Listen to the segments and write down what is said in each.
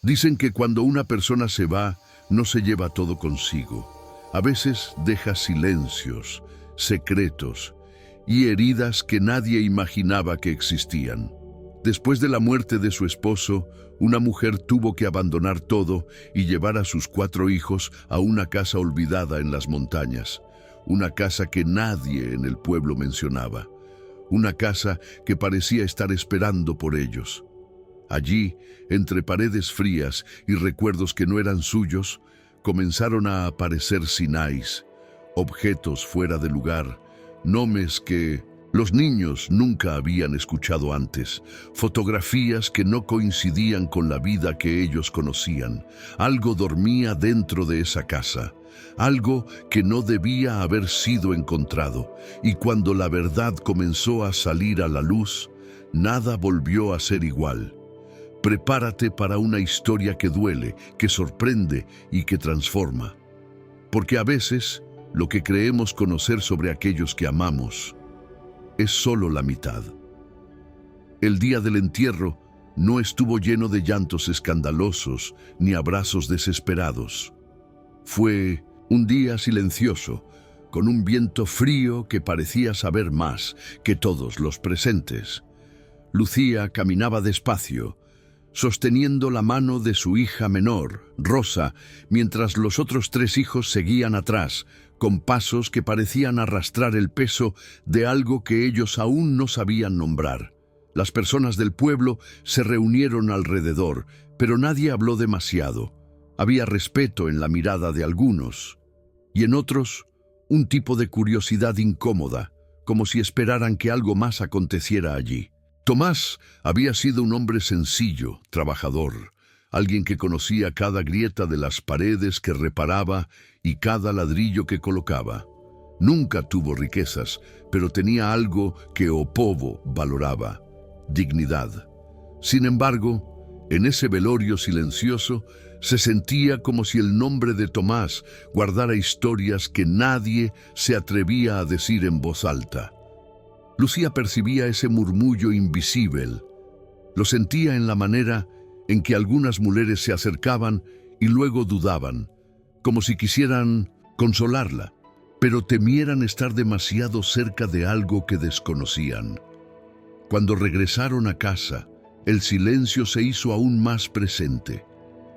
Dicen que cuando una persona se va, no se lleva todo consigo. A veces deja silencios, secretos y heridas que nadie imaginaba que existían. Después de la muerte de su esposo, una mujer tuvo que abandonar todo y llevar a sus 4 hijos a una casa olvidada en las montañas. Una casa que nadie en el pueblo mencionaba. Una casa que parecía estar esperando por ellos. Allí, entre paredes frías y recuerdos que no eran suyos, comenzaron a aparecer sinais, objetos fuera de lugar, nombres que los niños nunca habían escuchado antes, fotografías que no coincidían con la vida que ellos conocían. Algo dormía dentro de esa casa, algo que no debía haber sido encontrado, y cuando la verdad comenzó a salir a la luz, nada volvió a ser igual. Prepárate para una historia que duele, que sorprende y que transforma. Porque a veces, lo que creemos conocer sobre aquellos que amamos es solo la mitad. El día del entierro no estuvo lleno de llantos escandalosos ni abrazos desesperados. Fue un día silencioso, con un viento frío que parecía saber más que todos los presentes. Lucía caminaba despacio, sosteniendo la mano de su hija menor, Rosa, mientras los otros 3 hijos seguían atrás, con pasos que parecían arrastrar el peso de algo que ellos aún no sabían nombrar. Las personas del pueblo se reunieron alrededor, pero nadie habló demasiado. Había respeto en la mirada de algunos, y en otros, un tipo de curiosidad incómoda, como si esperaran que algo más aconteciera allí. Tomás había sido un hombre sencillo, trabajador, alguien que conocía cada grieta de las paredes que reparaba y cada ladrillo que colocaba. Nunca tuvo riquezas, pero tenía algo que Opovo valoraba: dignidad. Sin embargo, en ese velorio silencioso, se sentía como si el nombre de Tomás guardara historias que nadie se atrevía a decir en voz alta. Lucía percibía ese murmullo invisible. Lo sentía en la manera en que algunas mujeres se acercaban y luego dudaban, como si quisieran consolarla, pero temieran estar demasiado cerca de algo que desconocían. Cuando regresaron a casa, el silencio se hizo aún más presente.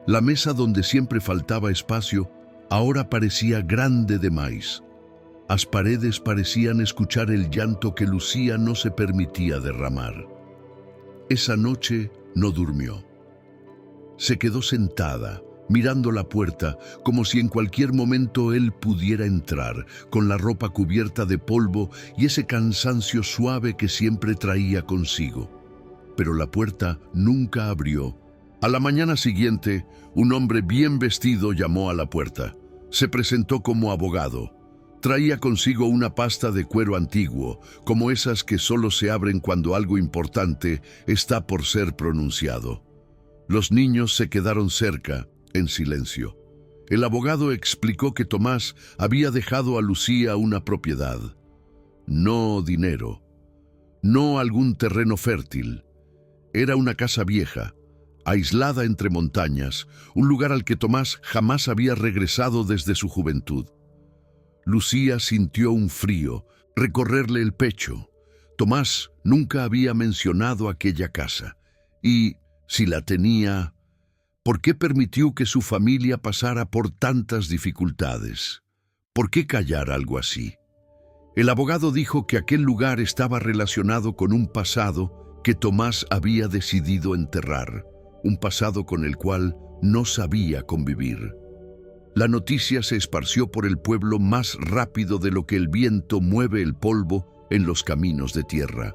La mesa donde siempre faltaba espacio ahora parecía grande de más. Las paredes parecían escuchar el llanto que Lucía no se permitía derramar. Esa noche no durmió. Se quedó sentada, mirando la puerta, como si en cualquier momento él pudiera entrar, con la ropa cubierta de polvo y ese cansancio suave que siempre traía consigo. Pero la puerta nunca abrió. A la mañana siguiente, un hombre bien vestido llamó a la puerta. Se presentó como abogado. Traía consigo una pasta de cuero antiguo, como esas que solo se abren cuando algo importante está por ser pronunciado. Los niños se quedaron cerca, en silencio. El abogado explicó que Tomás había dejado a Lucía una propiedad. No dinero, no algún terreno fértil. Era una casa vieja, aislada entre montañas, un lugar al que Tomás jamás había regresado desde su juventud. Lucía sintió un frío recorrerle el pecho. Tomás nunca había mencionado aquella casa. Y, si la tenía, ¿por qué permitió que su familia pasara por tantas dificultades? ¿Por qué callar algo así? El abogado dijo que aquel lugar estaba relacionado con un pasado que Tomás había decidido enterrar, un pasado con el cual no sabía convivir. La noticia se esparció por el pueblo más rápido de lo que el viento mueve el polvo en los caminos de tierra.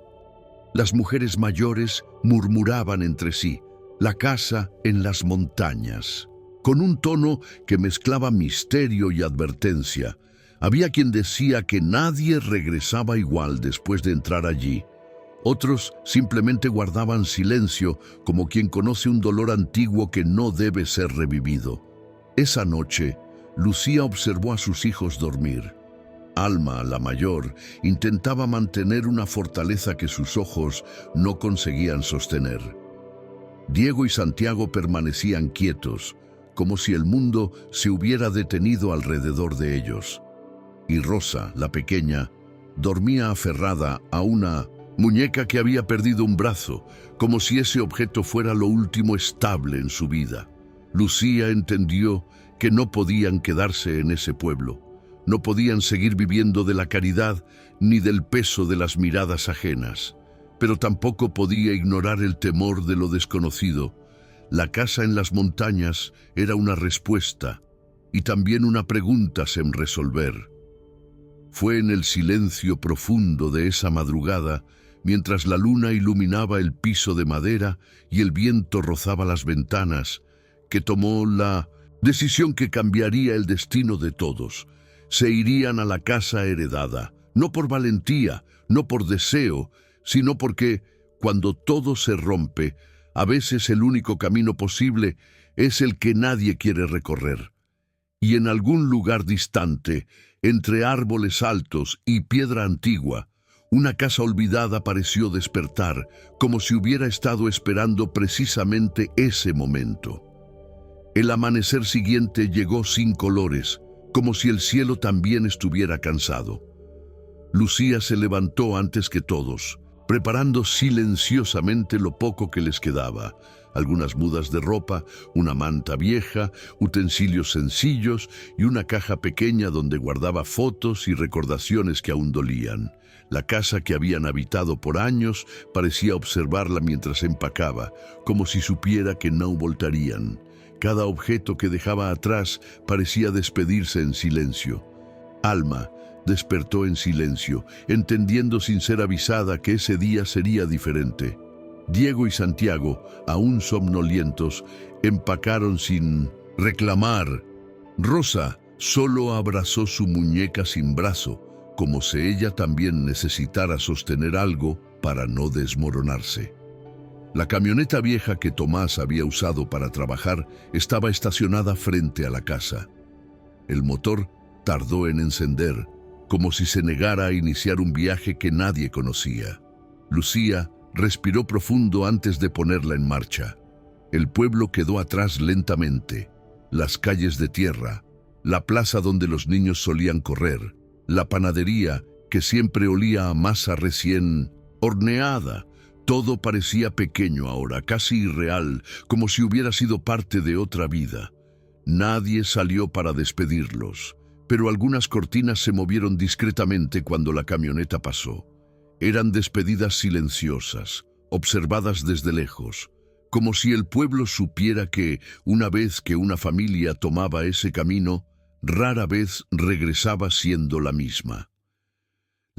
Las mujeres mayores murmuraban entre sí: la casa en las montañas, con un tono que mezclaba misterio y advertencia. Había quien decía que nadie regresaba igual después de entrar allí. Otros simplemente guardaban silencio, como quien conoce un dolor antiguo que no debe ser revivido. Esa noche, Lucía observó a sus hijos dormir. Alma, la mayor, intentaba mantener una fortaleza que sus ojos no conseguían sostener. Diego y Santiago permanecían quietos, como si el mundo se hubiera detenido alrededor de ellos. Y Rosa, la pequeña, dormía aferrada a una muñeca que había perdido un brazo, como si ese objeto fuera lo último estable en su vida. Lucía entendió que no podían quedarse en ese pueblo. No podían seguir viviendo de la caridad ni del peso de las miradas ajenas. Pero tampoco podía ignorar el temor de lo desconocido. La casa en las montañas era una respuesta y también una pregunta sin resolver. Fue en el silencio profundo de esa madrugada, mientras la luna iluminaba el piso de madera y el viento rozaba las ventanas, que tomó la decisión que cambiaría el destino de todos. Se irían a la casa heredada, no por valentía, no por deseo, sino porque, cuando todo se rompe, a veces el único camino posible es el que nadie quiere recorrer. Y en algún lugar distante, entre árboles altos y piedra antigua, una casa olvidada pareció despertar, como si hubiera estado esperando precisamente ese momento. El amanecer siguiente llegó sin colores, como si el cielo también estuviera cansado. Lucía se levantó antes que todos, preparando silenciosamente lo poco que les quedaba: algunas mudas de ropa, una manta vieja, utensilios sencillos y una caja pequeña donde guardaba fotos y recordaciones que aún dolían. La casa que habían habitado por años parecía observarla mientras empacaba, como si supiera que no voltarían. Cada objeto que dejaba atrás parecía despedirse en silencio. Alma despertó en silencio, entendiendo sin ser avisada que ese día sería diferente. Diego y Santiago, aún somnolientos, empacaron sin reclamar. Rosa solo abrazó su muñeca sin brazo, como si ella también necesitara sostener algo para no desmoronarse. La camioneta vieja que Tomás había usado para trabajar estaba estacionada frente a la casa. El motor tardó en encender, como si se negara a iniciar un viaje que nadie conocía. Lucía respiró profundo antes de ponerla en marcha. El pueblo quedó atrás lentamente. Las calles de tierra, la plaza donde los niños solían correr, la panadería que siempre olía a masa recién horneada. Todo parecía pequeño ahora, casi irreal, como si hubiera sido parte de otra vida. Nadie salió para despedirlos, pero algunas cortinas se movieron discretamente cuando la camioneta pasó. Eran despedidas silenciosas, observadas desde lejos, como si el pueblo supiera que, una vez que una familia tomaba ese camino, rara vez regresaba siendo la misma.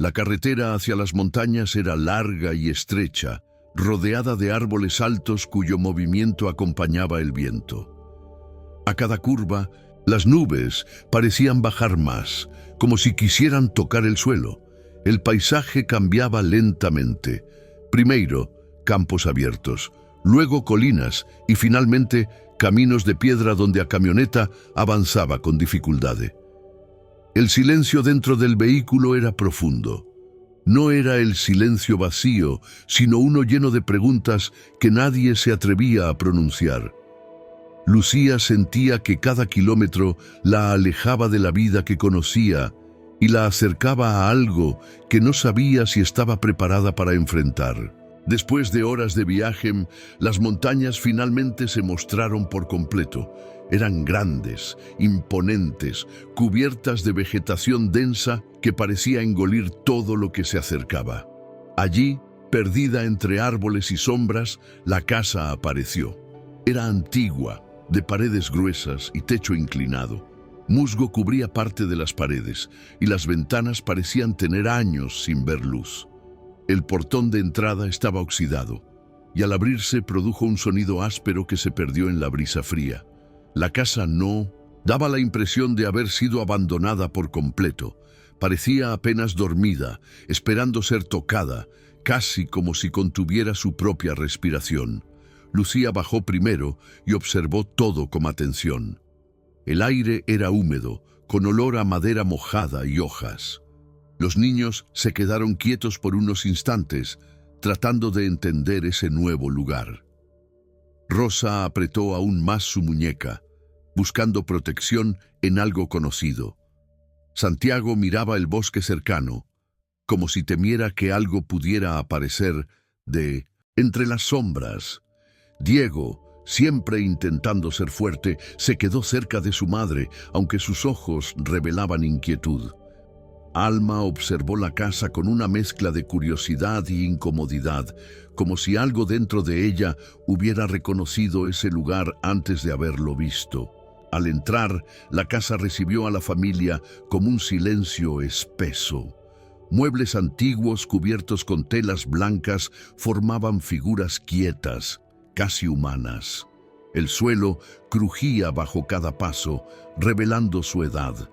La carretera hacia las montañas era larga y estrecha, rodeada de árboles altos cuyo movimiento acompañaba el viento. A cada curva, las nubes parecían bajar más, como si quisieran tocar el suelo. El paisaje cambiaba lentamente. Primero, campos abiertos, luego colinas y finalmente caminos de piedra donde la camioneta avanzaba con dificultad. El silencio dentro del vehículo era profundo. No era el silencio vacío, sino uno lleno de preguntas que nadie se atrevía a pronunciar. Lucía sentía que cada kilómetro la alejaba de la vida que conocía y la acercaba a algo que no sabía si estaba preparada para enfrentar. Después de horas de viaje, las montañas finalmente se mostraron por completo. Eran grandes, imponentes, cubiertas de vegetación densa que parecía engolir todo lo que se acercaba. Allí, perdida entre árboles y sombras, la casa apareció. Era antigua, de paredes gruesas y techo inclinado. Musgo cubría parte de las paredes y las ventanas parecían tener años sin ver luz. El portón de entrada estaba oxidado y al abrirse produjo un sonido áspero que se perdió en la brisa fría. La casa no daba la impresión de haber sido abandonada por completo. Parecía apenas dormida, esperando ser tocada, casi como si contuviera su propia respiración. Lucía bajó primero y observó todo con atención. El aire era húmedo, con olor a madera mojada y hojas. Los niños se quedaron quietos por unos instantes, tratando de entender ese nuevo lugar. Rosa apretó aún más su muñeca, buscando protección en algo conocido. Santiago miraba el bosque cercano, como si temiera que algo pudiera aparecer de entre las sombras. Diego, siempre intentando ser fuerte, se quedó cerca de su madre, aunque sus ojos revelaban inquietud. Alma observó la casa con una mezcla de curiosidad y incomodidad, como si algo dentro de ella hubiera reconocido ese lugar antes de haberlo visto. Al entrar, la casa recibió a la familia como un silencio espeso. Muebles antiguos cubiertos con telas blancas formaban figuras quietas, casi humanas. El suelo crujía bajo cada paso, revelando su edad.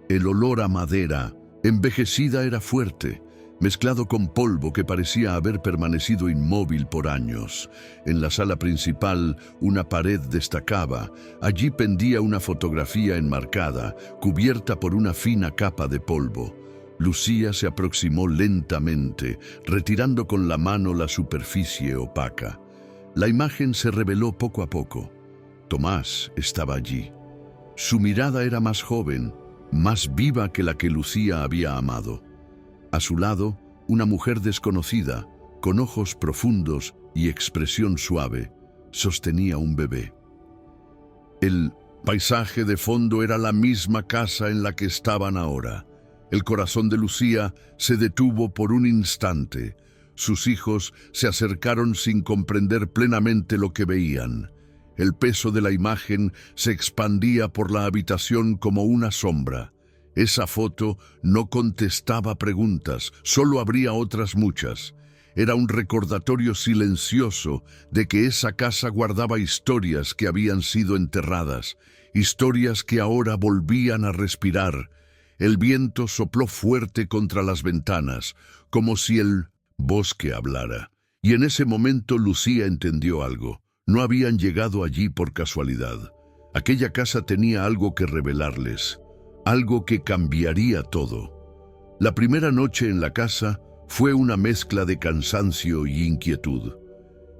El olor a madera envejecida era fuerte, mezclado con polvo que parecía haber permanecido inmóvil por años. En la sala principal, una pared destacaba. Allí pendía una fotografía enmarcada, cubierta por una fina capa de polvo. Lucía se aproximó lentamente, retirando con la mano la superficie opaca. La imagen se reveló poco a poco. Tomás estaba allí. Su mirada era más joven, más viva que la que Lucía había amado. A su lado, una mujer desconocida, con ojos profundos y expresión suave, sostenía un bebé. El paisaje de fondo era la misma casa en la que estaban ahora. El corazón de Lucía se detuvo por un instante. Sus hijos se acercaron sin comprender plenamente lo que veían. El peso de la imagen se expandía por la habitación como una sombra. Esa foto no contestaba preguntas, solo habría otras muchas. Era un recordatorio silencioso de que esa casa guardaba historias que habían sido enterradas, historias que ahora volvían a respirar. El viento sopló fuerte contra las ventanas, como si el bosque hablara. Y en ese momento Lucía entendió algo. No habían llegado allí por casualidad. Aquella casa tenía algo que revelarles, algo que cambiaría todo. La primera noche en la casa fue una mezcla de cansancio y inquietud.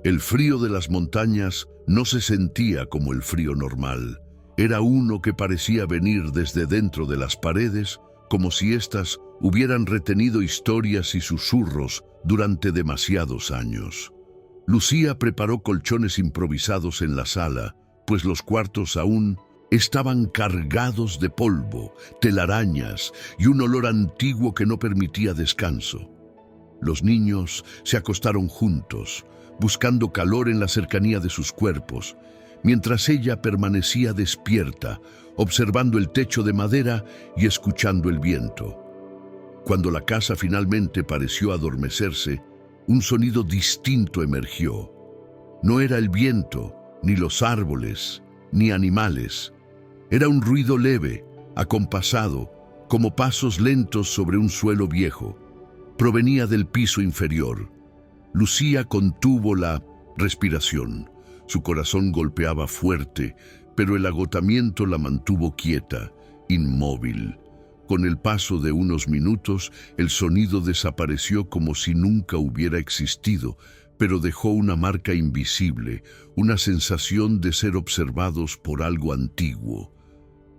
El frío de las montañas no se sentía como el frío normal. Era uno que parecía venir desde dentro de las paredes, como si éstas hubieran retenido historias y susurros durante demasiados años. Lucía preparó colchones improvisados en la sala, pues los cuartos aún estaban cargados de polvo, telarañas y un olor antiguo que no permitía descanso. Los niños se acostaron juntos, buscando calor en la cercanía de sus cuerpos, mientras ella permanecía despierta, observando el techo de madera y escuchando el viento. Cuando la casa finalmente pareció adormecerse, un sonido distinto emergió. No era el viento, ni los árboles, ni animales. Era un ruido leve, acompasado, como pasos lentos sobre un suelo viejo. Provenía del piso inferior. Lucía contuvo la respiración. Su corazón golpeaba fuerte, pero el agotamiento la mantuvo quieta, inmóvil. Con el paso de unos minutos, el sonido desapareció como si nunca hubiera existido, pero dejó una marca invisible, una sensación de ser observados por algo antiguo.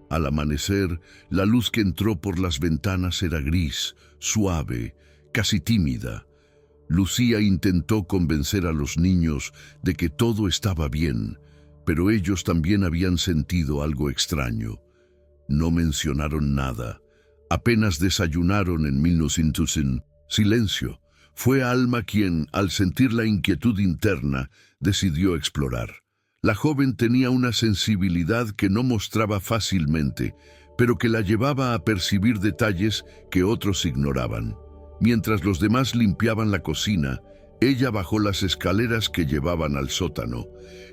Al amanecer, la luz que entró por las ventanas era gris, suave, casi tímida. Lucía intentó convencer a los niños de que todo estaba bien, pero ellos también habían sentido algo extraño. No mencionaron nada. Apenas desayunaron en 1900. Silencio. Fue Alma quien, al sentir la inquietud interna, decidió explorar. La joven tenía una sensibilidad que no mostraba fácilmente, pero que la llevaba a percibir detalles que otros ignoraban. Mientras los demás limpiaban la cocina, ella bajó las escaleras que llevaban al sótano.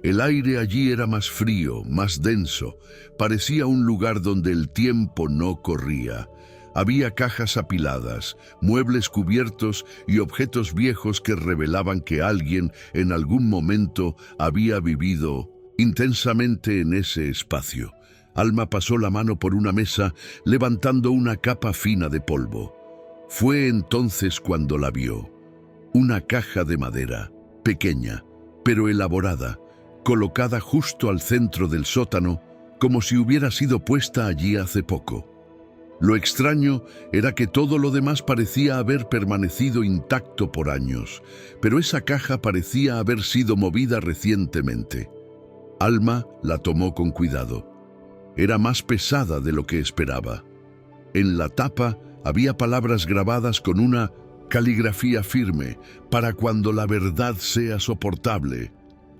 El aire allí era más frío, más denso. Parecía un lugar donde el tiempo no corría. Había cajas apiladas, muebles cubiertos y objetos viejos que revelaban que alguien en algún momento había vivido intensamente en ese espacio. Alma pasó la mano por una mesa, levantando una capa fina de polvo. Fue entonces cuando la vio. Una caja de madera, pequeña, pero elaborada, colocada justo al centro del sótano, como si hubiera sido puesta allí hace poco. Lo extraño era que todo lo demás parecía haber permanecido intacto por años, pero esa caja parecía haber sido movida recientemente. Alma la tomó con cuidado. Era más pesada de lo que esperaba. En la tapa había palabras grabadas con una caligrafía firme, para cuando la verdad sea soportable.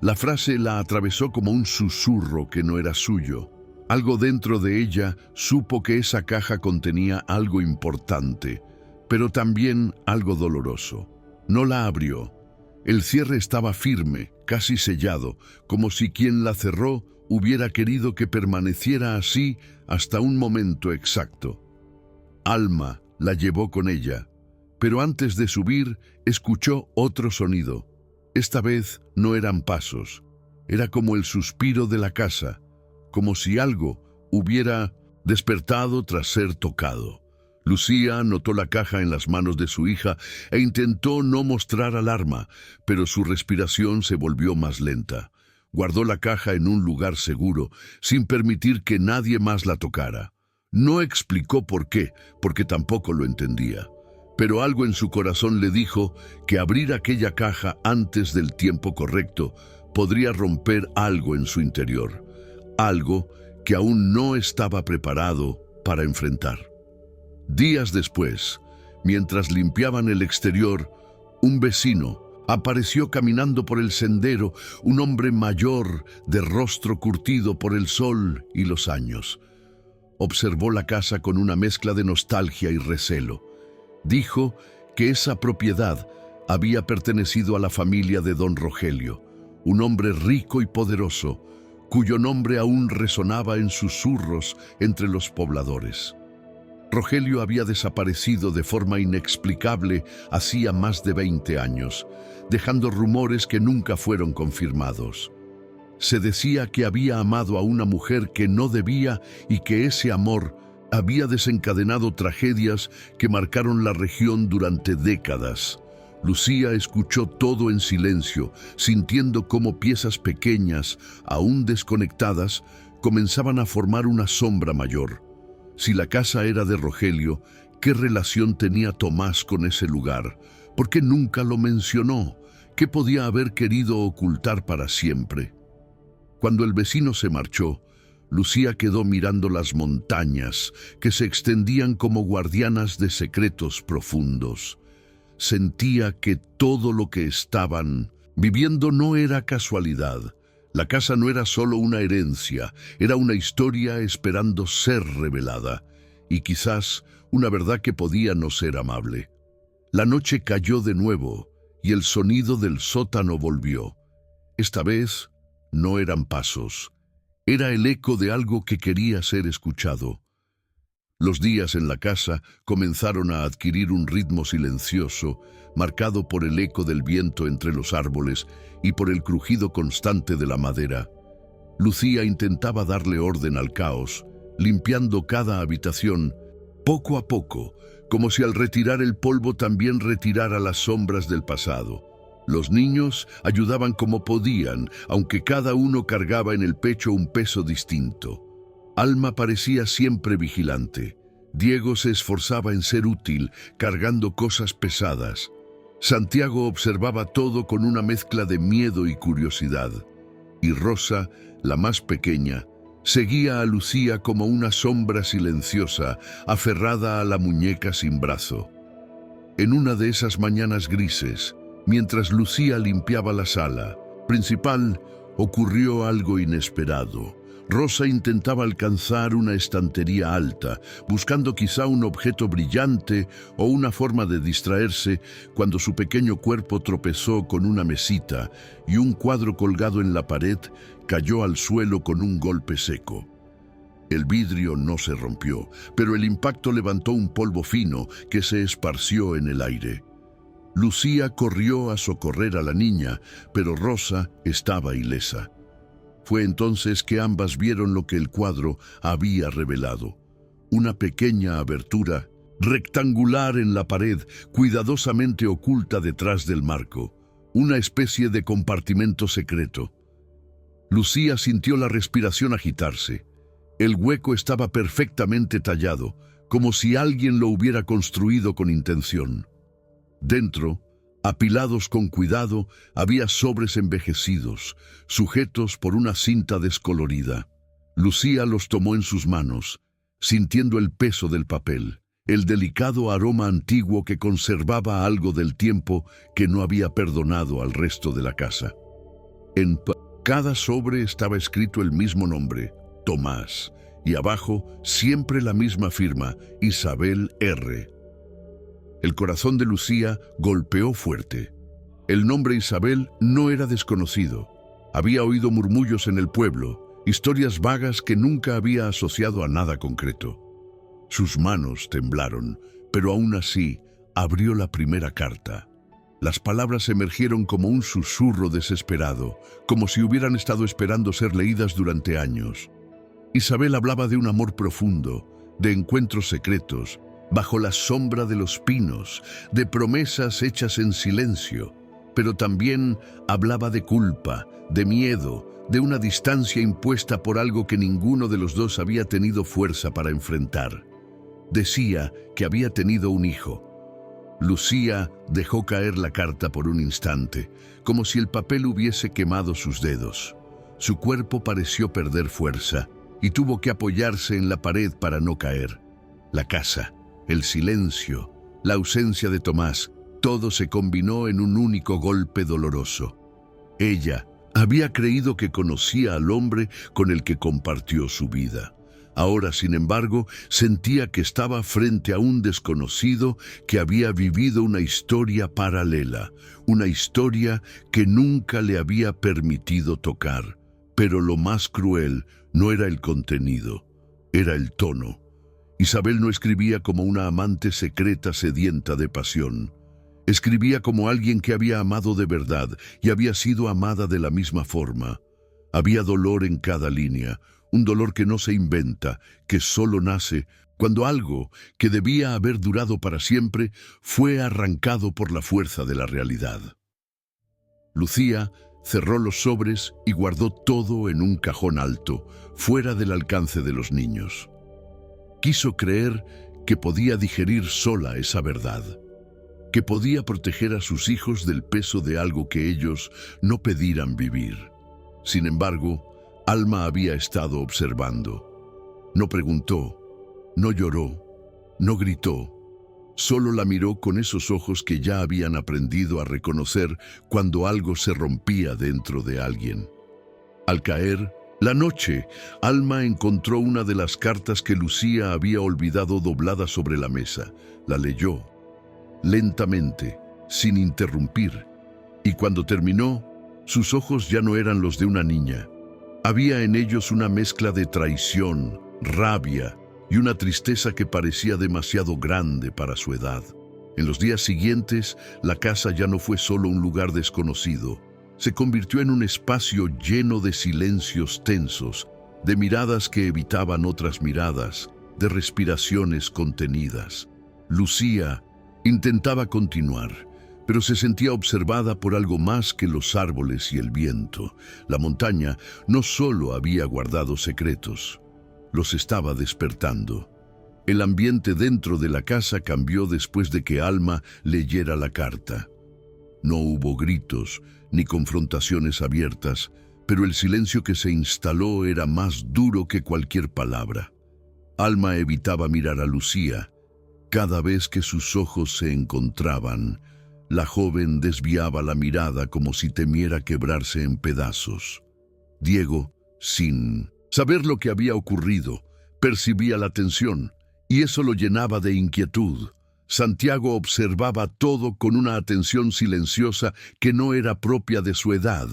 La frase la atravesó como un susurro que no era suyo. Algo dentro de ella supo que esa caja contenía algo importante, pero también algo doloroso. No la abrió. El cierre estaba firme, casi sellado, como si quien la cerró hubiera querido que permaneciera así hasta un momento exacto. Alma la llevó con ella, pero antes de subir escuchó otro sonido. Esta vez no eran pasos, era como el suspiro de la casa, como si algo hubiera despertado tras ser tocado. Lucía notó la caja en las manos de su hija e intentó no mostrar alarma, pero su respiración se volvió más lenta. Guardó la caja en un lugar seguro, sin permitir que nadie más la tocara. No explicó por qué, porque tampoco lo entendía. Pero algo en su corazón le dijo que abrir aquella caja antes del tiempo correcto podría romper algo en su interior. Algo que aún no estaba preparado para enfrentar. Días después, mientras limpiaban el exterior, un vecino apareció caminando por el sendero, un hombre mayor, de rostro curtido por el sol y los años. Observó la casa con una mezcla de nostalgia y recelo. Dijo que esa propiedad había pertenecido a la familia de don Rogelio, un hombre rico y poderoso, cuyo nombre aún resonaba en susurros entre los pobladores. Rogelio había desaparecido de forma inexplicable hacía más de 20 años, dejando rumores que nunca fueron confirmados. Se decía que había amado a una mujer que no debía y que ese amor había desencadenado tragedias que marcaron la región durante décadas. Lucía escuchó todo en silencio, sintiendo cómo piezas pequeñas, aún desconectadas, comenzaban a formar una sombra mayor. Si la casa era de Rogelio, ¿qué relación tenía Tomás con ese lugar? ¿Por qué nunca lo mencionó? ¿Qué podía haber querido ocultar para siempre? Cuando el vecino se marchó, Lucía quedó mirando las montañas que se extendían como guardianas de secretos profundos. Sentía que todo lo que estaban viviendo no era casualidad. La casa no era solo una herencia, era una historia esperando ser revelada, y quizás una verdad que podía no ser amable. La noche cayó de nuevo, y el sonido del sótano volvió. Esta vez no eran pasos, era el eco de algo que quería ser escuchado. Los días en la casa comenzaron a adquirir un ritmo silencioso, marcado por el eco del viento entre los árboles y por el crujido constante de la madera. Lucía intentaba darle orden al caos, limpiando cada habitación, poco a poco, como si al retirar el polvo también retirara las sombras del pasado. Los niños ayudaban como podían, aunque cada uno cargaba en el pecho un peso distinto. Alma parecía siempre vigilante. Diego se esforzaba en ser útil, cargando cosas pesadas. Santiago observaba todo con una mezcla de miedo y curiosidad. Y Rosa, la más pequeña, seguía a Lucía como una sombra silenciosa, aferrada a la muñeca sin brazo. En una de esas mañanas grises, mientras Lucía limpiaba la sala principal, ocurrió algo inesperado. Rosa intentaba alcanzar una estantería alta, buscando quizá un objeto brillante o una forma de distraerse, cuando su pequeño cuerpo tropezó con una mesita y un cuadro colgado en la pared cayó al suelo con un golpe seco. El vidrio no se rompió, pero el impacto levantó un polvo fino que se esparció en el aire. Lucía corrió a socorrer a la niña, pero Rosa estaba ilesa. Fue entonces que ambas vieron lo que el cuadro había revelado. Una pequeña abertura rectangular en la pared, cuidadosamente oculta detrás del marco. Una especie de compartimento secreto. Lucía sintió la respiración agitarse. El hueco estaba perfectamente tallado, como si alguien lo hubiera construido con intención. Dentro, apilados con cuidado, había sobres envejecidos, sujetos por una cinta descolorida. Lucía los tomó en sus manos, sintiendo el peso del papel, el delicado aroma antiguo que conservaba algo del tiempo que no había perdonado al resto de la casa. En cada sobre estaba escrito el mismo nombre, Tomás, y abajo siempre la misma firma, Isabel R. El corazón de Lucía golpeó fuerte. El nombre Isabel no era desconocido. Había oído murmullos en el pueblo, historias vagas que nunca había asociado a nada concreto. Sus manos temblaron, pero aún así abrió la primera carta. Las palabras emergieron como un susurro desesperado, como si hubieran estado esperando ser leídas durante años. Isabel hablaba de un amor profundo, de encuentros secretos, bajo la sombra de los pinos, de promesas hechas en silencio, pero también hablaba de culpa, de miedo, de una distancia impuesta por algo que ninguno de los dos había tenido fuerza para enfrentar. Decía que había tenido un hijo. Lucía dejó caer la carta por un instante, como si el papel hubiese quemado sus dedos. Su cuerpo pareció perder fuerza y tuvo que apoyarse en la pared para no caer. La casa, el silencio, la ausencia de Tomás, todo se combinó en un único golpe doloroso. Ella había creído que conocía al hombre con el que compartió su vida. Ahora, sin embargo, sentía que estaba frente a un desconocido que había vivido una historia paralela, una historia que nunca le había permitido tocar. Pero lo más cruel no era el contenido, era el tono. Isabel no escribía como una amante secreta sedienta de pasión. Escribía como alguien que había amado de verdad y había sido amada de la misma forma. Había dolor en cada línea, un dolor que no se inventa, que solo nace cuando algo que debía haber durado para siempre fue arrancado por la fuerza de la realidad. Lucía cerró los sobres y guardó todo en un cajón alto, fuera del alcance de los niños. Quiso creer que podía digerir sola esa verdad, que podía proteger a sus hijos del peso de algo que ellos no pidieran vivir. Sin embargo, Alma había estado observando. No preguntó, no lloró, no gritó. Solo la miró con esos ojos que ya habían aprendido a reconocer cuando algo se rompía dentro de alguien. Al caer la noche, Alma encontró una de las cartas que Lucía había olvidado doblada sobre la mesa. La leyó, lentamente, sin interrumpir, y cuando terminó, sus ojos ya no eran los de una niña. Había en ellos una mezcla de traición, rabia y una tristeza que parecía demasiado grande para su edad. En los días siguientes, la casa ya no fue solo un lugar desconocido. Se convirtió en un espacio lleno de silencios tensos, de miradas que evitaban otras miradas, de respiraciones contenidas. Lucía intentaba continuar, pero se sentía observada por algo más que los árboles y el viento. La montaña no solo había guardado secretos, los estaba despertando. El ambiente dentro de la casa cambió después de que Alma leyera la carta. No hubo gritos ni confrontaciones abiertas, pero el silencio que se instaló era más duro que cualquier palabra. Alma evitaba mirar a Lucía. Cada vez que sus ojos se encontraban, la joven desviaba la mirada como si temiera quebrarse en pedazos. Diego, sin saber lo que había ocurrido, percibía la tensión, y eso lo llenaba de inquietud. Santiago observaba todo con una atención silenciosa que no era propia de su edad,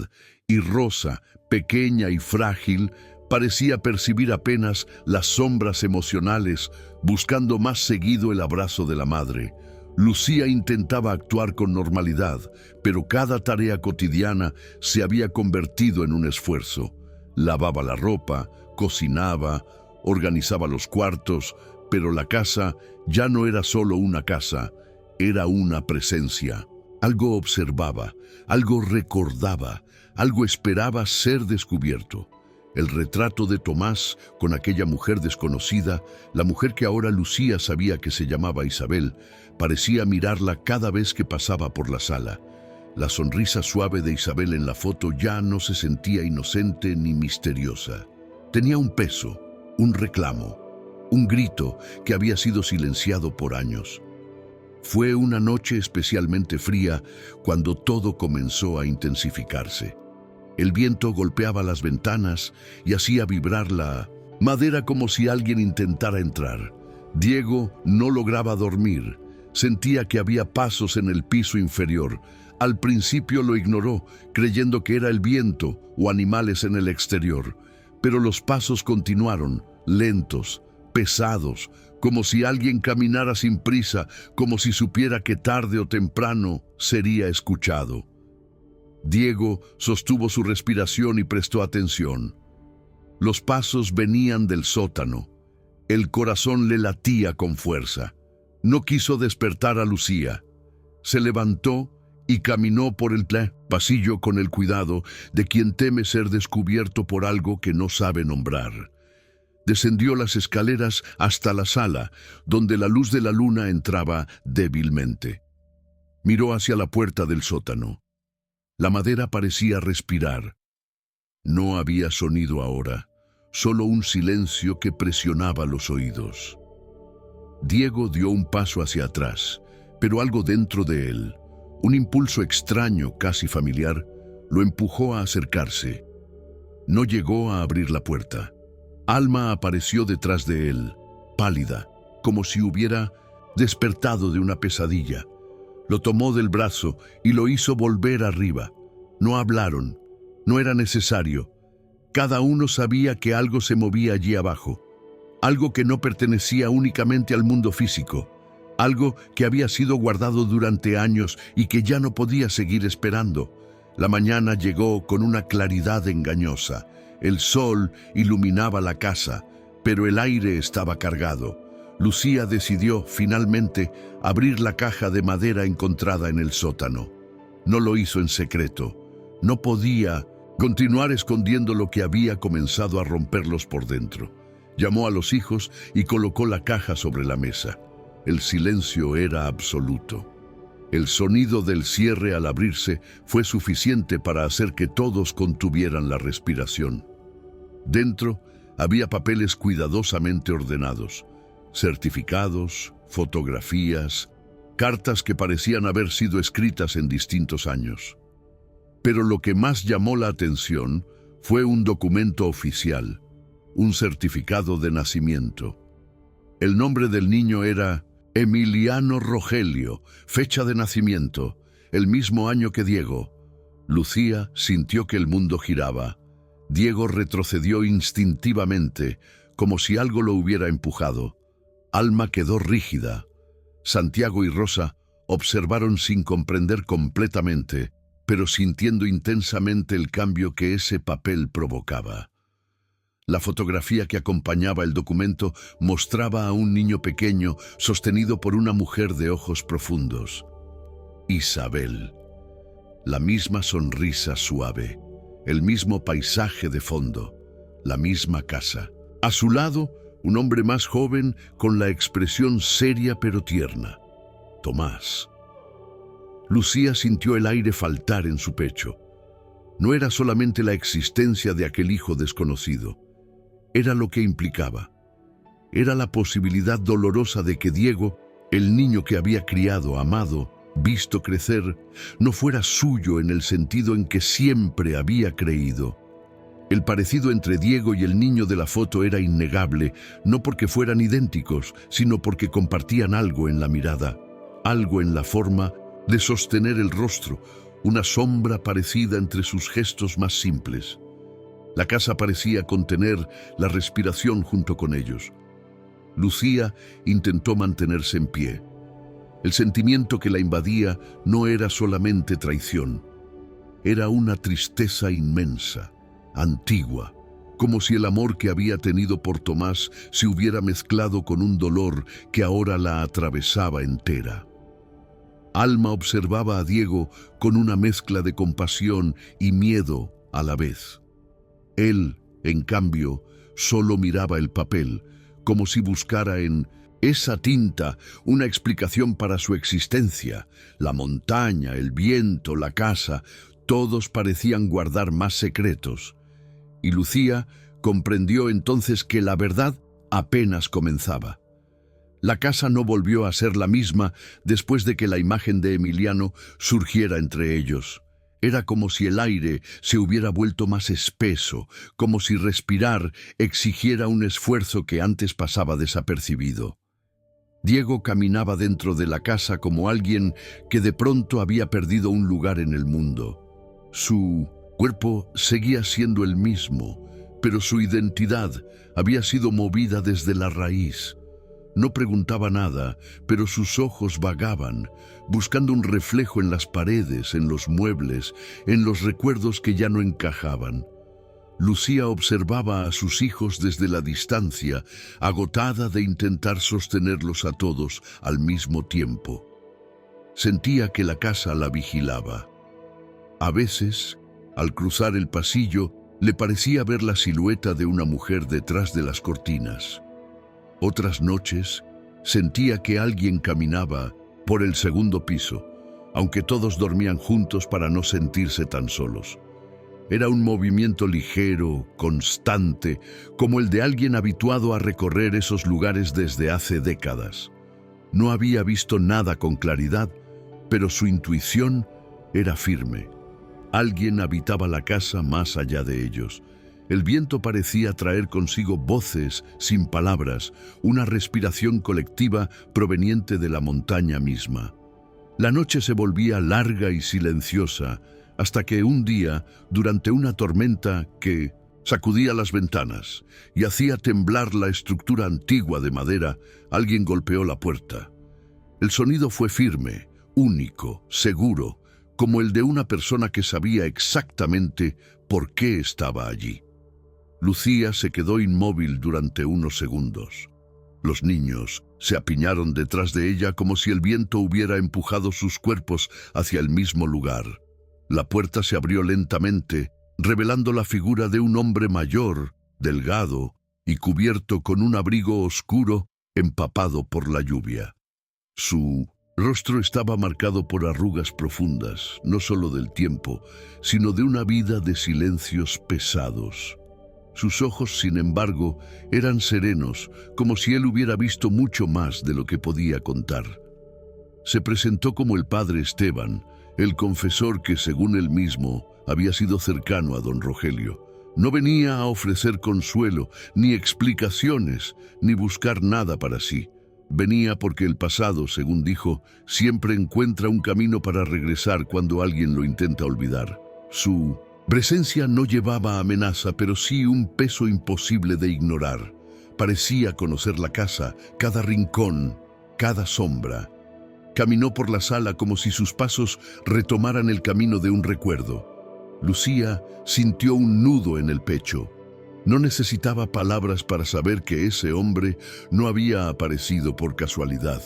y Rosa, pequeña y frágil, parecía percibir apenas las sombras emocionales, buscando más seguido el abrazo de la madre. Lucía intentaba actuar con normalidad, pero cada tarea cotidiana se había convertido en un esfuerzo. Lavaba la ropa, cocinaba, organizaba los cuartos, pero la casa ya no era solo una casa, era una presencia. Algo observaba, algo recordaba, Algo esperaba ser descubierto. El retrato de Tomás con aquella mujer desconocida, la mujer que ahora Lucía sabía que se llamaba Isabel, parecía mirarla cada vez que pasaba por la sala. La sonrisa suave de Isabel en la foto ya no se sentía inocente ni misteriosa. Tenía un peso, un reclamo, un grito que había sido silenciado por años. Fue una noche especialmente fría cuando todo comenzó a intensificarse. El viento golpeaba las ventanas y hacía vibrar la madera como si alguien intentara entrar. Diego no lograba dormir. Sentía que había pasos en el piso inferior. Al principio lo ignoró, creyendo que era el viento o animales en el exterior. Pero los pasos continuaron, lentos, pesados, como si alguien caminara sin prisa, como si supiera que tarde o temprano sería escuchado. Diego sostuvo su respiración y prestó atención. Los pasos venían del sótano. El corazón le latía con fuerza. No quiso despertar a Lucía. Se levantó y caminó por el pasillo con el cuidado de quien teme ser descubierto por algo que no sabe nombrar. Descendió las escaleras hasta la sala, donde la luz de la luna entraba débilmente. Miró hacia la puerta del sótano. La madera parecía respirar. No había sonido ahora, solo un silencio que presionaba los oídos. Diego dio un paso hacia atrás, pero algo dentro de él, un impulso extraño, casi familiar, lo empujó a acercarse. No llegó a abrir la puerta. Alma apareció detrás de él, pálida, como si hubiera despertado de una pesadilla. Lo tomó del brazo y lo hizo volver arriba. No hablaron, no era necesario. Cada uno sabía que algo se movía allí abajo, algo que no pertenecía únicamente al mundo físico, algo que había sido guardado durante años y que ya no podía seguir esperando. La mañana llegó con una claridad engañosa. El sol iluminaba la casa, pero el aire estaba cargado. Lucía decidió, finalmente, abrir la caja de madera encontrada en el sótano. No lo hizo en secreto. No podía continuar escondiendo lo que había comenzado a romperlos por dentro. Llamó a los hijos y colocó la caja sobre la mesa. El silencio era absoluto. El sonido del cierre al abrirse fue suficiente para hacer que todos contuvieran la respiración. Dentro había papeles cuidadosamente ordenados, certificados, fotografías, cartas que parecían haber sido escritas en distintos años. Pero lo que más llamó la atención fue un documento oficial, un certificado de nacimiento. El nombre del niño era Emiliano Rogelio, fecha de nacimiento, el mismo año que Diego. Lucía sintió que el mundo giraba. Diego retrocedió instintivamente, como si algo lo hubiera empujado. Alma quedó rígida. Santiago y Rosa observaron sin comprender completamente, pero sintiendo intensamente el cambio que ese papel provocaba. La fotografía que acompañaba el documento mostraba a un niño pequeño sostenido por una mujer de ojos profundos. Isabel. La misma sonrisa suave, el mismo paisaje de fondo, la misma casa. A su lado, un hombre más joven con la expresión seria pero tierna. Tomás. Lucía sintió el aire faltar en su pecho. No era solamente la existencia de aquel hijo desconocido. Era lo que implicaba. Era la posibilidad dolorosa de que Diego, el niño que había criado, amado, visto crecer, no fuera suyo en el sentido en que siempre había creído. El parecido entre Diego y el niño de la foto era innegable, no porque fueran idénticos, sino porque compartían algo en la mirada, algo en la forma de sostener el rostro, una sombra parecida entre sus gestos más simples. La casa parecía contener la respiración junto con ellos. Lucía intentó mantenerse en pie. El sentimiento que la invadía no era solamente traición. Era una tristeza inmensa, antigua, como si el amor que había tenido por Tomás se hubiera mezclado con un dolor que ahora la atravesaba entera. Alma observaba a Diego con una mezcla de compasión y miedo a la vez. Él, en cambio, solo miraba el papel, como si buscara en esa tinta una explicación para su existencia. La montaña, el viento, la casa, todos parecían guardar más secretos. Y Lucía comprendió entonces que la verdad apenas comenzaba. La casa no volvió a ser la misma después de que la imagen de Emiliano surgiera entre ellos. Era como si el aire se hubiera vuelto más espeso, como si respirar exigiera un esfuerzo que antes pasaba desapercibido. Diego caminaba dentro de la casa como alguien que de pronto había perdido un lugar en el mundo. Su cuerpo seguía siendo el mismo, pero su identidad había sido movida desde la raíz. No preguntaba nada, pero sus ojos vagaban, buscando un reflejo en las paredes, en los muebles, en los recuerdos que ya no encajaban. Lucía observaba a sus hijos desde la distancia, agotada de intentar sostenerlos a todos al mismo tiempo. Sentía que la casa la vigilaba. A veces, al cruzar el pasillo, le parecía ver la silueta de una mujer detrás de las cortinas. Otras noches, sentía que alguien caminaba por el segundo piso, aunque todos dormían juntos para no sentirse tan solos. Era un movimiento ligero, constante, como el de alguien habituado a recorrer esos lugares desde hace décadas. No había visto nada con claridad, pero su intuición era firme. Alguien habitaba la casa más allá de ellos. El viento parecía traer consigo voces sin palabras, una respiración colectiva proveniente de la montaña misma. La noche se volvía larga y silenciosa, hasta que un día, durante una tormenta que sacudía las ventanas y hacía temblar la estructura antigua de madera, alguien golpeó la puerta. El sonido fue firme, único, seguro, como el de una persona que sabía exactamente por qué estaba allí. Lucía se quedó inmóvil durante unos segundos. Los niños se apiñaron detrás de ella como si el viento hubiera empujado sus cuerpos hacia el mismo lugar. La puerta se abrió lentamente, revelando la figura de un hombre mayor, delgado y cubierto con un abrigo oscuro empapado por la lluvia. Su rostro estaba marcado por arrugas profundas, no solo del tiempo, sino de una vida de silencios pesados. Sus ojos, sin embargo, eran serenos, como si él hubiera visto mucho más de lo que podía contar. Se presentó como el padre Esteban, el confesor que, según él mismo, había sido cercano a don Rogelio. No venía a ofrecer consuelo, ni explicaciones, ni buscar nada para sí. Venía porque el pasado, según dijo, siempre encuentra un camino para regresar cuando alguien lo intenta olvidar. Su presencia no llevaba amenaza, pero sí un peso imposible de ignorar. Parecía conocer la casa, cada rincón, cada sombra. Caminó por la sala como si sus pasos retomaran el camino de un recuerdo. Lucía sintió un nudo en el pecho. No necesitaba palabras para saber que ese hombre no había aparecido por casualidad.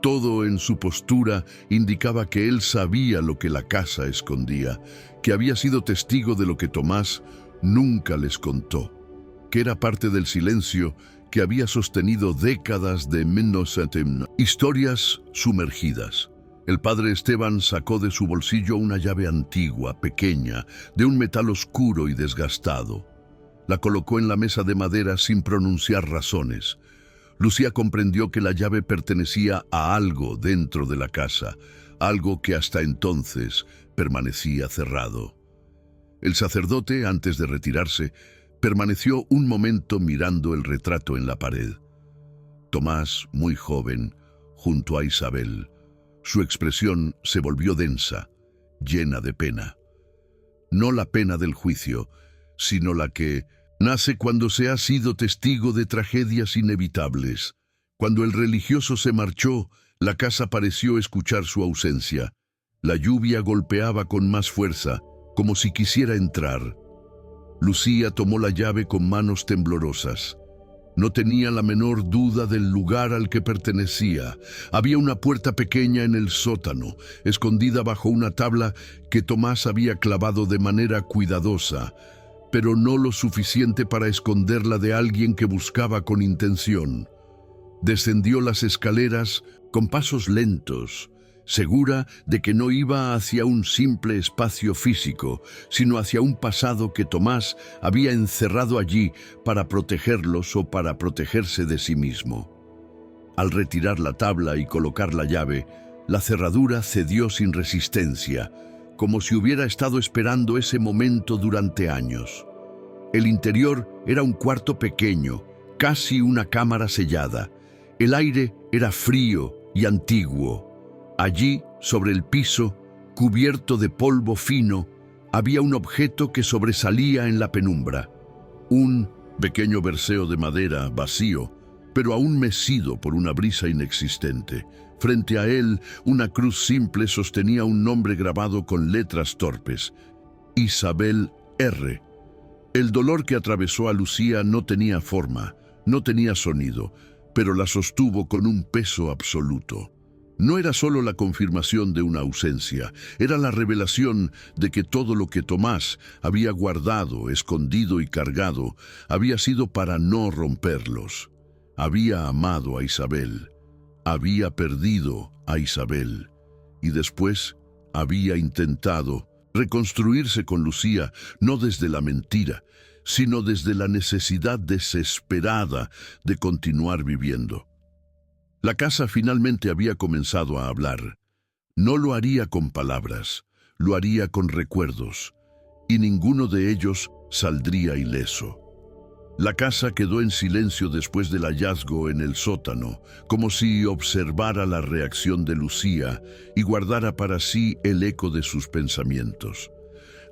Todo en su postura indicaba que él sabía lo que la casa escondía, que había sido testigo de lo que Tomás nunca les contó, que era parte del silencio que había sostenido décadas de historias sumergidas. El padre Esteban sacó de su bolsillo una llave antigua, pequeña, de un metal oscuro y desgastado. La colocó en la mesa de madera sin pronunciar razones. Lucía comprendió que la llave pertenecía a algo dentro de la casa, algo que hasta entonces permanecía cerrado. El sacerdote, antes de retirarse, permaneció un momento mirando el retrato en la pared. Tomás, muy joven, junto a Isabel. Su expresión se volvió densa, llena de pena. No la pena del juicio, sino la que nace cuando se ha sido testigo de tragedias inevitables. Cuando el religioso se marchó, la casa pareció escuchar su ausencia. La lluvia golpeaba con más fuerza, como si quisiera entrar. Lucía tomó la llave con manos temblorosas. No tenía la menor duda del lugar al que pertenecía. Había una puerta pequeña en el sótano, escondida bajo una tabla que Tomás había clavado de manera cuidadosa, pero no lo suficiente para esconderla de alguien que buscaba con intención. Descendió las escaleras con pasos lentos, segura de que no iba hacia un simple espacio físico, sino hacia un pasado que Tomás había encerrado allí para protegerlos o para protegerse de sí mismo. Al retirar la tabla y colocar la llave, la cerradura cedió sin resistencia, como si hubiera estado esperando ese momento durante años. El interior era un cuarto pequeño, casi una cámara sellada. El aire era frío y antiguo. Allí, sobre el piso, cubierto de polvo fino, había un objeto que sobresalía en la penumbra. Un pequeño verseo de madera vacío, pero aún mecido por una brisa inexistente. Frente a él, una cruz simple sostenía un nombre grabado con letras torpes: Isabel R. El dolor que atravesó a Lucía no tenía forma, no tenía sonido, pero la sostuvo con un peso absoluto. No era solo la confirmación de una ausencia, era la revelación de que todo lo que Tomás había guardado, escondido y cargado había sido para no romperlos. Había amado a Isabel, había perdido a Isabel y después había intentado reconstruirse con Lucía, no desde la mentira, sino desde la necesidad desesperada de continuar viviendo. La casa finalmente había comenzado a hablar. No lo haría con palabras, lo haría con recuerdos, y ninguno de ellos saldría ileso. La casa quedó en silencio después del hallazgo en el sótano, como si observara la reacción de Lucía y guardara para sí el eco de sus pensamientos.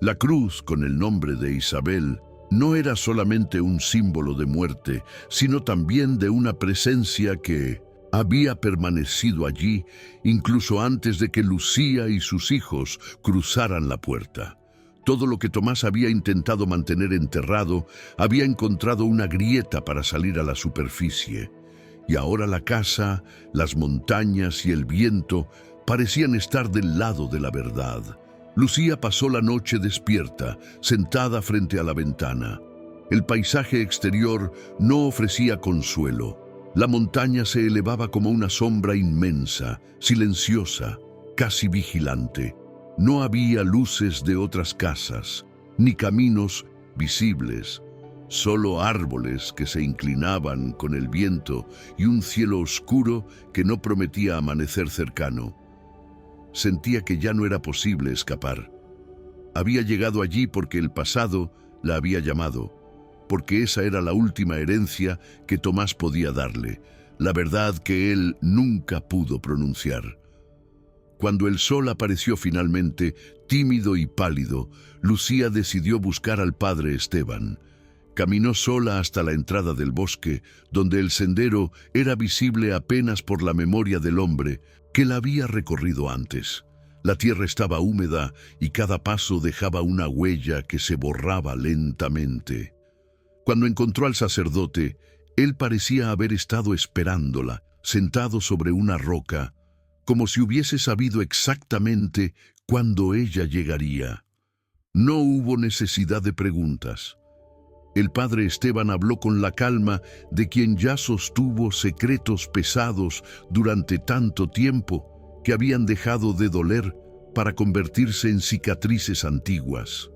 La cruz, con el nombre de Isabel, no era solamente un símbolo de muerte, sino también de una presencia que había permanecido allí incluso antes de que Lucía y sus hijos cruzaran la puerta. Todo lo que Tomás había intentado mantener enterrado había encontrado una grieta para salir a la superficie. Y ahora la casa, las montañas y el viento parecían estar del lado de la verdad. Lucía pasó la noche despierta, sentada frente a la ventana. El paisaje exterior no ofrecía consuelo. La montaña se elevaba como una sombra inmensa, silenciosa, casi vigilante. No había luces de otras casas, ni caminos visibles, solo árboles que se inclinaban con el viento y un cielo oscuro que no prometía amanecer cercano. Sentía que ya no era posible escapar. Había llegado allí porque el pasado la había llamado, porque esa era la última herencia que Tomás podía darle, la verdad que él nunca pudo pronunciar. Cuando el sol apareció finalmente, tímido y pálido, Lucía decidió buscar al padre Esteban. Caminó sola hasta la entrada del bosque, donde el sendero era visible apenas por la memoria del hombre que la había recorrido antes. La tierra estaba húmeda y cada paso dejaba una huella que se borraba lentamente. Cuando encontró al sacerdote, él parecía haber estado esperándola, sentado sobre una roca, como si hubiese sabido exactamente cuándo ella llegaría. No hubo necesidad de preguntas. El padre Esteban habló con la calma de quien ya sostuvo secretos pesados durante tanto tiempo que habían dejado de doler para convertirse en cicatrices antiguas.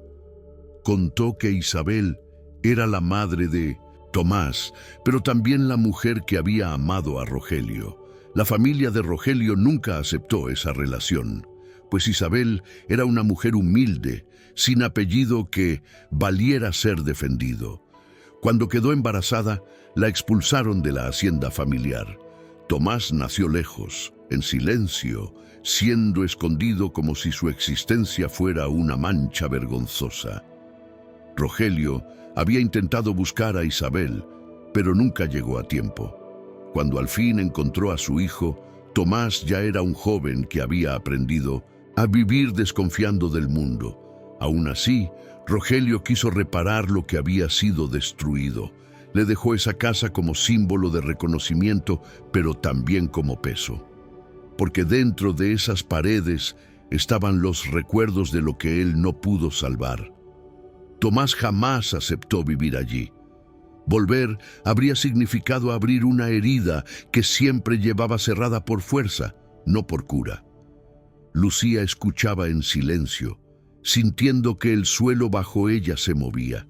Contó que Isabel era la madre de Tomás, pero también la mujer que había amado a Rogelio. La familia de Rogelio nunca aceptó esa relación, pues Isabel era una mujer humilde, sin apellido que valiera ser defendido. Cuando quedó embarazada, la expulsaron de la hacienda familiar. Tomás nació lejos, en silencio, siendo escondido como si su existencia fuera una mancha vergonzosa. Rogelio había intentado buscar a Isabel, pero nunca llegó a tiempo. Cuando al fin encontró a su hijo, Tomás ya era un joven que había aprendido a vivir desconfiando del mundo. Aún así, Rogelio quiso reparar lo que había sido destruido. Le dejó esa casa como símbolo de reconocimiento, pero también como peso. Porque dentro de esas paredes estaban los recuerdos de lo que él no pudo salvar. Tomás jamás aceptó vivir allí. Volver habría significado abrir una herida que siempre llevaba cerrada por fuerza, no por cura. Lucía escuchaba en silencio, sintiendo que el suelo bajo ella se movía.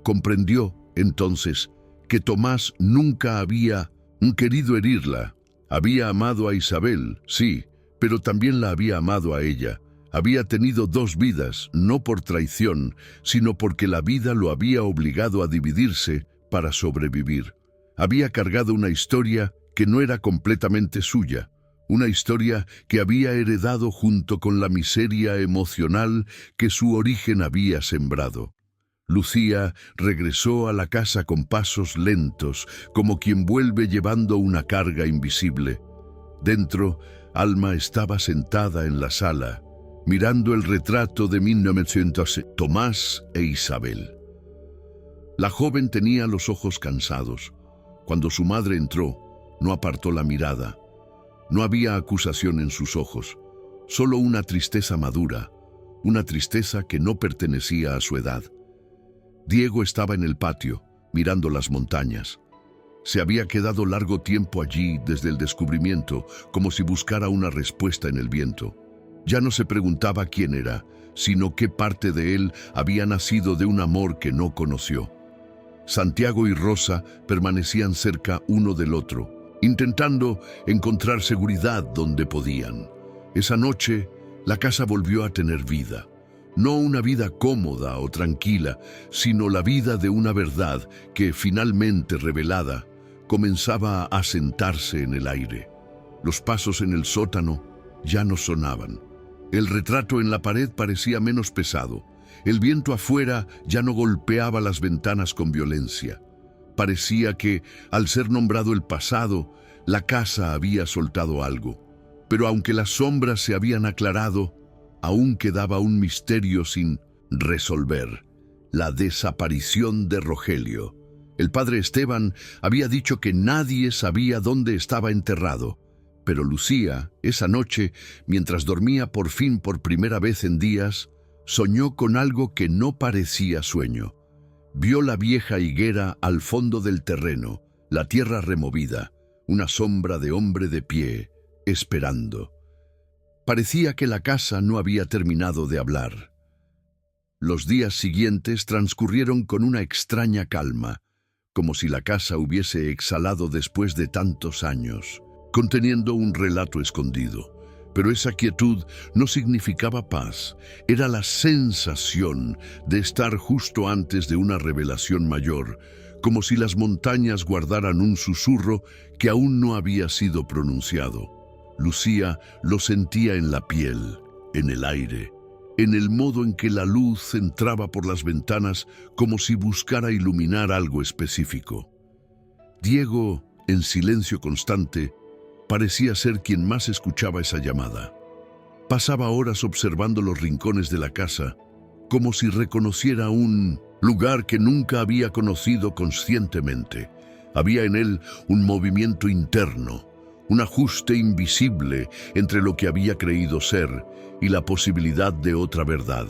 Comprendió, entonces, que Tomás nunca había querido herirla. Había amado a Isabel, sí, pero también la había amado a ella. Había tenido dos vidas, no por traición, sino porque la vida lo había obligado a dividirse para sobrevivir. Había cargado una historia que no era completamente suya, una historia que había heredado junto con la miseria emocional que su origen había sembrado. Lucía regresó a la casa con pasos lentos, como quien vuelve llevando una carga invisible. Dentro, Alma estaba sentada en la sala, mirando el retrato de 1900, Tomás e Isabel. La joven tenía los ojos cansados. Cuando su madre entró, no apartó la mirada. No había acusación en sus ojos, solo una tristeza madura, una tristeza que no pertenecía a su edad. Diego estaba en el patio, mirando las montañas. Se había quedado largo tiempo allí desde el descubrimiento, como si buscara una respuesta en el viento. Ya no se preguntaba quién era, sino qué parte de él había nacido de un amor que no conoció. Santiago y Rosa permanecían cerca uno del otro, intentando encontrar seguridad donde podían. Esa noche, la casa volvió a tener vida. No una vida cómoda o tranquila, sino la vida de una verdad que, finalmente revelada, comenzaba a asentarse en el aire. Los pasos en el sótano ya no sonaban. El retrato en la pared parecía menos pesado. El viento afuera ya no golpeaba las ventanas con violencia. Parecía que, al ser nombrado el pasado, la casa había soltado algo. Pero aunque las sombras se habían aclarado, aún quedaba un misterio sin resolver: la desaparición de Rogelio. El padre Esteban había dicho que nadie sabía dónde estaba enterrado, pero Lucía, esa noche, mientras dormía por fin por primera vez en días, soñó con algo que no parecía sueño. Vio la vieja higuera al fondo del terreno, la tierra removida, una sombra de hombre de pie, esperando. Parecía que la casa no había terminado de hablar. Los días siguientes transcurrieron con una extraña calma, como si la casa hubiese exhalado después de tantos años, conteniendo un relato escondido. Pero esa quietud no significaba paz, era la sensación de estar justo antes de una revelación mayor, como si las montañas guardaran un susurro que aún no había sido pronunciado. Lucía lo sentía en la piel, en el aire, en el modo en que la luz entraba por las ventanas como si buscara iluminar algo específico. Diego, en silencio constante, parecía ser quien más escuchaba esa llamada. Pasaba horas observando los rincones de la casa, como si reconociera un lugar que nunca había conocido conscientemente. Había en él un movimiento interno, un ajuste invisible entre lo que había creído ser y la posibilidad de otra verdad.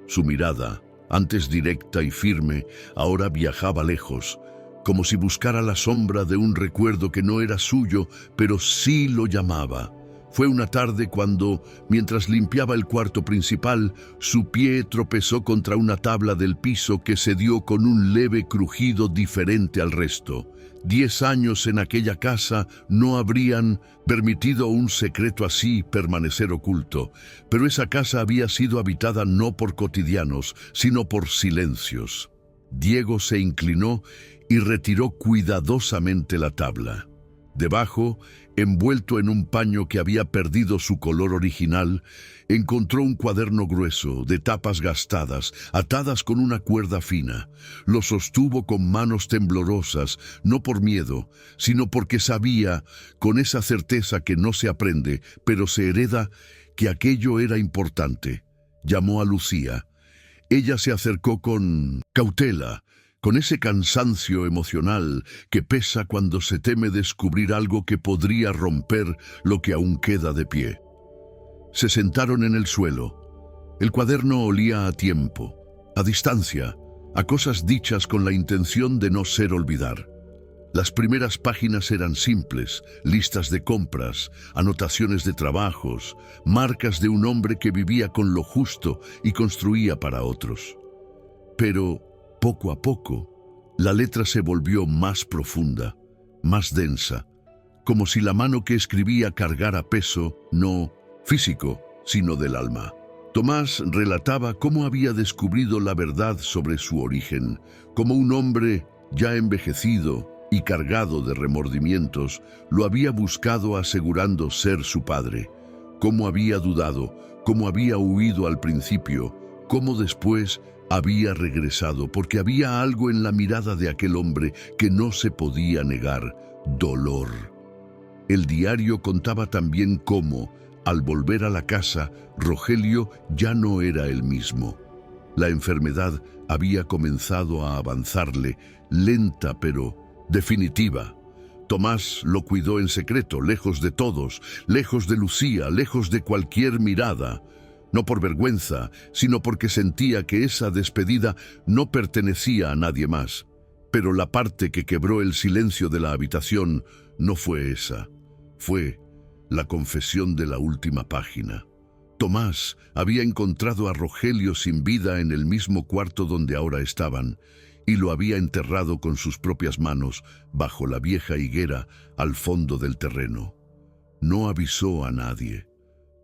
Su mirada, antes directa y firme, ahora viajaba lejos, como si buscara la sombra de un recuerdo que no era suyo, pero sí lo llamaba. Fue una tarde cuando, mientras limpiaba el cuarto principal, su pie tropezó contra una tabla del piso que se dio con un leve crujido diferente al resto. 10 años en aquella casa no habrían permitido un secreto así permanecer oculto, pero esa casa había sido habitada no por cotidianos, sino por silencios. Diego se inclinó y retiró cuidadosamente la tabla. Debajo, envuelto en un paño que había perdido su color original, encontró un cuaderno grueso, de tapas gastadas, atadas con una cuerda fina. Lo sostuvo con manos temblorosas, no por miedo, sino porque sabía, con esa certeza que no se aprende, pero se hereda, que aquello era importante. Llamó a Lucía. Ella se acercó con cautela, con ese cansancio emocional que pesa cuando se teme descubrir algo que podría romper lo que aún queda de pie. Se sentaron en el suelo. El cuaderno olía a tiempo, a distancia, a cosas dichas con la intención de no ser olvidar. Las primeras páginas eran simples, listas de compras, anotaciones de trabajos, marcas de un hombre que vivía con lo justo y construía para otros. Pero, poco a poco, la letra se volvió más profunda, más densa, como si la mano que escribía cargara peso, no físico, sino del alma. Tomás relataba cómo había descubrido la verdad sobre su origen, cómo un hombre ya envejecido y cargado de remordimientos lo había buscado asegurando ser su padre, cómo había dudado, cómo había huido al principio, cómo después había regresado, porque había algo en la mirada de aquel hombre que no se podía negar: dolor. El diario contaba también cómo, al volver a la casa, Rogelio ya no era el mismo. La enfermedad había comenzado a avanzarle, lenta pero definitiva. Tomás lo cuidó en secreto, lejos de todos, lejos de Lucía, lejos de cualquier mirada. No por vergüenza, sino porque sentía que esa despedida no pertenecía a nadie más. Pero la parte que quebró el silencio de la habitación no fue esa. Fue la confesión de la última página. Tomás había encontrado a Rogelio sin vida en el mismo cuarto donde ahora estaban, y lo había enterrado con sus propias manos bajo la vieja higuera al fondo del terreno. No avisó a nadie.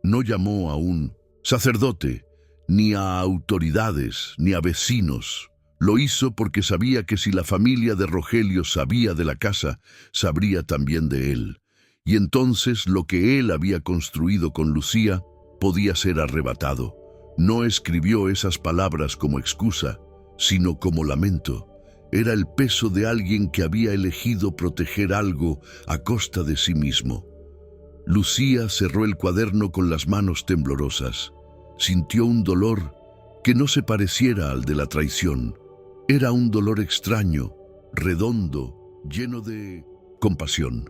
No llamó a un sacerdote, ni a autoridades, ni a vecinos. Lo hizo porque sabía que si la familia de Rogelio sabía de la casa, sabría también de él. Y entonces lo que él había construido con Lucía podía ser arrebatado. No escribió esas palabras como excusa, sino como lamento. Era el peso de alguien que había elegido proteger algo a costa de sí mismo. Lucía cerró el cuaderno con las manos temblorosas. Sintió un dolor que no se pareciera al de la traición. Era un dolor extraño, redondo, lleno de compasión.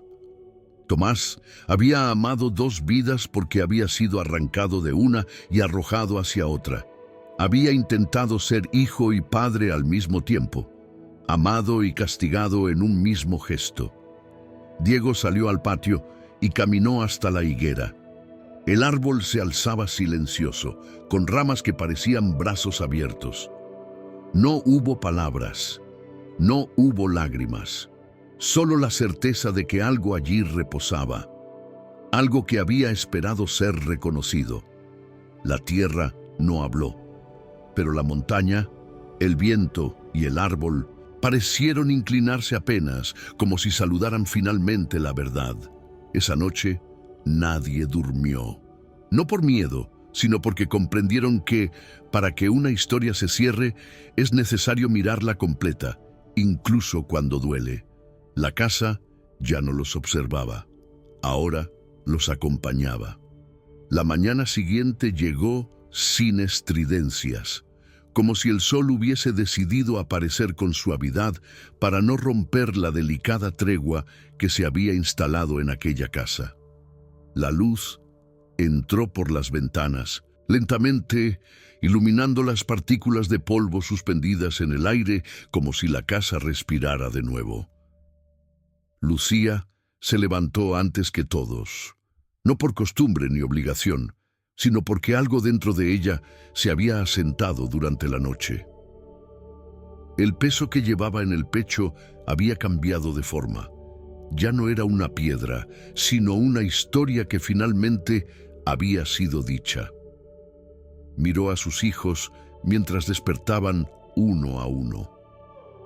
Tomás había amado dos vidas porque había sido arrancado de una y arrojado hacia otra. Había intentado ser hijo y padre al mismo tiempo, amado y castigado en un mismo gesto. Diego salió al patio y caminó hasta la higuera. El árbol se alzaba silencioso, con ramas que parecían brazos abiertos. No hubo palabras, no hubo lágrimas, solo la certeza de que algo allí reposaba, algo que había esperado ser reconocido. La tierra no habló, pero la montaña, el viento y el árbol parecieron inclinarse apenas, como si saludaran finalmente la verdad. Esa noche nadie durmió, no por miedo, sino porque comprendieron que, para que una historia se cierre, es necesario mirarla completa, incluso cuando duele. La casa ya no los observaba, ahora los acompañaba. La mañana siguiente llegó sin estridencias, como si el sol hubiese decidido aparecer con suavidad para no romper la delicada tregua que se había instalado en aquella casa. La luz entró por las ventanas, lentamente iluminando las partículas de polvo suspendidas en el aire, como si la casa respirara de nuevo. Lucía se levantó antes que todos, no por costumbre ni obligación, sino porque algo dentro de ella se había asentado durante la noche. El peso que llevaba en el pecho había cambiado de forma. Ya no era una piedra, sino una historia que finalmente había sido dicha. Miró a sus hijos mientras despertaban uno a uno.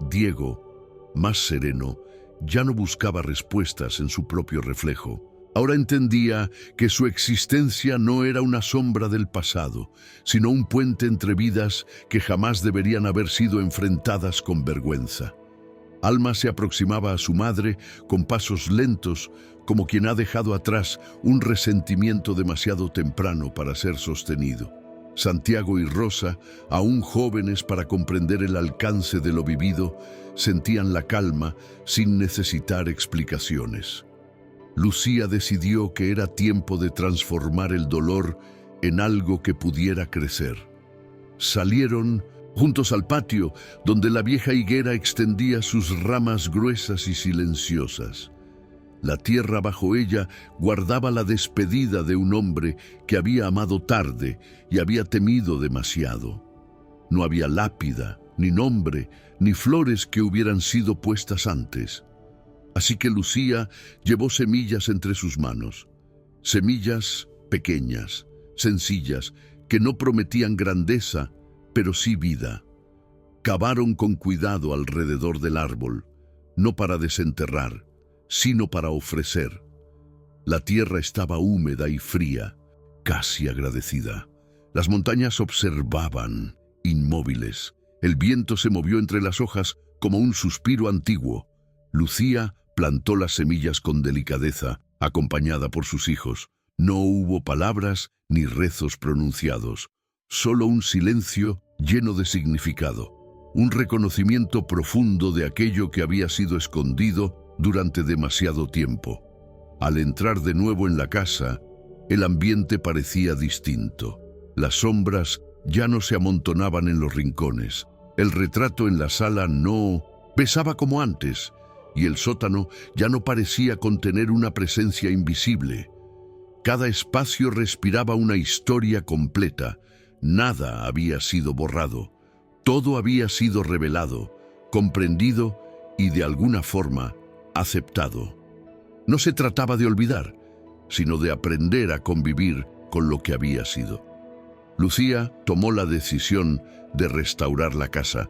Diego, más sereno, ya no buscaba respuestas en su propio reflejo. Ahora entendía que su existencia no era una sombra del pasado, sino un puente entre vidas que jamás deberían haber sido enfrentadas con vergüenza. Alma se aproximaba a su madre con pasos lentos, como quien ha dejado atrás un resentimiento demasiado temprano para ser sostenido. Santiago y Rosa, aún jóvenes para comprender el alcance de lo vivido, sentían la calma sin necesitar explicaciones. Lucía decidió que era tiempo de transformar el dolor en algo que pudiera crecer. Salieron juntos al patio, donde la vieja higuera extendía sus ramas gruesas y silenciosas. La tierra bajo ella guardaba la despedida de un hombre que había amado tarde y había temido demasiado. No había lápida, ni nombre, ni flores que hubieran sido puestas antes. Así que Lucía llevó semillas entre sus manos. Semillas pequeñas, sencillas, que no prometían grandeza, pero sí vida. Cavaron con cuidado alrededor del árbol, no para desenterrar, sino para ofrecer. La tierra estaba húmeda y fría, casi agradecida. Las montañas observaban, inmóviles. El viento se movió entre las hojas como un suspiro antiguo. Lucía plantó las semillas con delicadeza, acompañada por sus hijos. No hubo palabras ni rezos pronunciados, solo un silencio lleno de significado, un reconocimiento profundo de aquello que había sido escondido durante demasiado tiempo. Al entrar de nuevo en la casa, el ambiente parecía distinto. Las sombras ya no se amontonaban en los rincones. El retrato en la sala no pesaba como antes, y el sótano ya no parecía contener una presencia invisible. Cada espacio respiraba una historia completa. Nada había sido borrado. Todo había sido revelado, comprendido y de alguna forma aceptado. No se trataba de olvidar, sino de aprender a convivir con lo que había sido. Lucía tomó la decisión de restaurar la casa,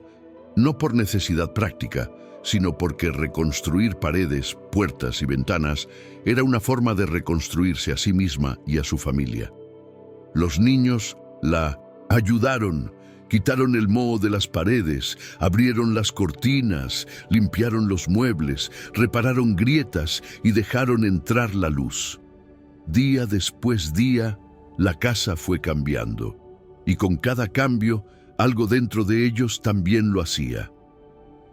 no por necesidad práctica, sino porque reconstruir paredes, puertas y ventanas era una forma de reconstruirse a sí misma y a su familia. Los niños la ayudaron, quitaron el moho de las paredes, abrieron las cortinas, limpiaron los muebles, repararon grietas y dejaron entrar la luz. Día después día, la casa fue cambiando, y con cada cambio, algo dentro de ellos también lo hacía.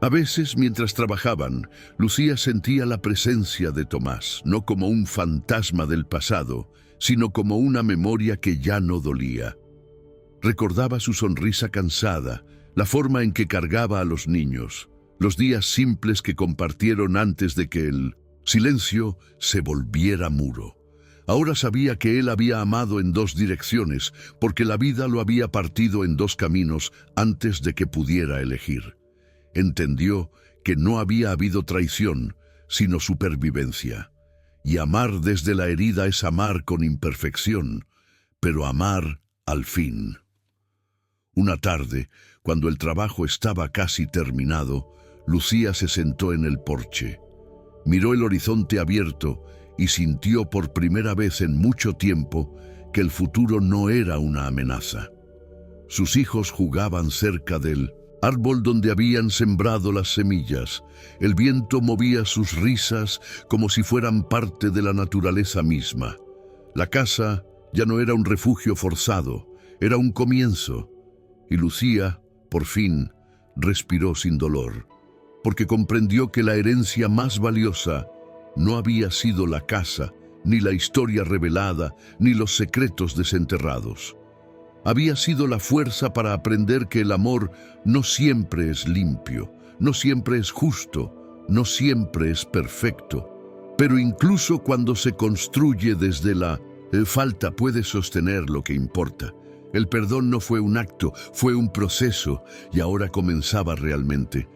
A veces, mientras trabajaban, Lucía sentía la presencia de Tomás, no como un fantasma del pasado, sino como una memoria que ya no dolía. Recordaba su sonrisa cansada, la forma en que cargaba a los niños, los días simples que compartieron antes de que el silencio se volviera muro. Ahora sabía que él había amado en dos direcciones, porque la vida lo había partido en dos caminos antes de que pudiera elegir. Entendió que no había habido traición, sino supervivencia. Y amar desde la herida es amar con imperfección, pero amar al fin. Una tarde, cuando el trabajo estaba casi terminado, Lucía se sentó en el porche. Miró el horizonte abierto y sintió por primera vez en mucho tiempo que el futuro no era una amenaza. Sus hijos jugaban cerca del árbol donde habían sembrado las semillas. El viento movía sus risas como si fueran parte de la naturaleza misma. La casa ya no era un refugio forzado, era un comienzo. Y Lucía, por fin, respiró sin dolor, porque comprendió que la herencia más valiosa no había sido la casa, ni la historia revelada, ni los secretos desenterrados. Había sido la fuerza para aprender que el amor no siempre es limpio, no siempre es justo, no siempre es perfecto. Pero incluso cuando se construye desde la falta puede sostener lo que importa. El perdón no fue un acto, fue un proceso, y ahora comenzaba realmente.